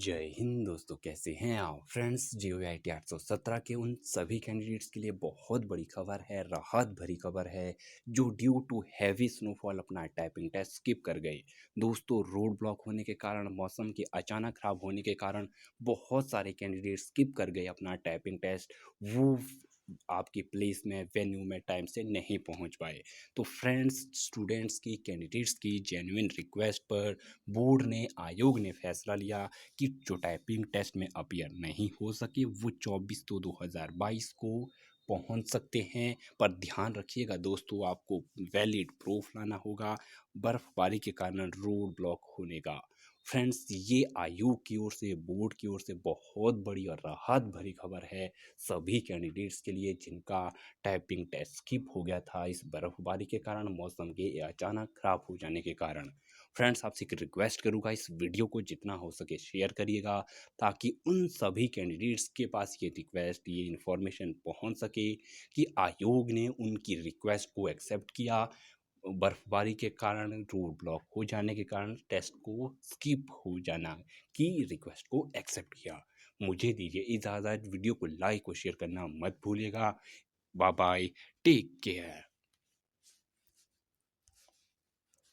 जय हिंद दोस्तों, कैसे हैं आप फ्रेंड्स। GOIT 817 के उन सभी कैंडिडेट्स के लिए बहुत बड़ी खबर है, राहत भरी खबर है जो ड्यू टू हैवी स्नोफॉल अपना टाइपिंग टेस्ट स्किप कर गए। दोस्तों, रोड ब्लॉक होने के कारण, मौसम के अचानक खराब होने के कारण बहुत सारे कैंडिडेट स्किप कर गए अपना टाइपिंग टेस्ट। वो आपकी प्लेस में, वेन्यू में टाइम से नहीं पहुंच पाए। तो फ्रेंड्स, स्टूडेंट्स की, कैंडिडेट्स की जेन्युइन रिक्वेस्ट पर बोर्ड ने, आयोग ने फैसला लिया कि जो टाइपिंग टेस्ट में अपीयर नहीं हो सके वो 24/2/2022 को पहुंच सकते हैं। पर ध्यान रखिएगा दोस्तों, आपको वैलिड प्रूफ लाना होगा बर्फबारी के कारण रोड ब्लॉक होने का। फ्रेंड्स, ये आयोग की ओर से, बोर्ड की ओर से बहुत बड़ी और राहत भरी खबर है सभी कैंडिडेट्स के लिए जिनका टाइपिंग टेस्ट स्किप हो गया था इस बर्फबारी के कारण, मौसम के अचानक खराब हो जाने के कारण। फ्रेंड्स, आपसे एक रिक्वेस्ट करूंगा, इस वीडियो को जितना हो सके शेयर करिएगा ताकि उन सभी कैंडिडेट्स के पास ये रिक्वेस्ट, ये इन्फॉर्मेशन पहुंच सके कि आयोग ने उनकी रिक्वेस्ट को एक्सेप्ट किया। बर्फबारी के कारण, रोड ब्लॉक हो जाने के कारण टेस्ट को स्किप हो जाना की रिक्वेस्ट को एक्सेप्ट किया। मुझे दीजिए इजाज़त। वीडियो को लाइक और शेयर करना मत भूलिएगा। Bye bye, take care.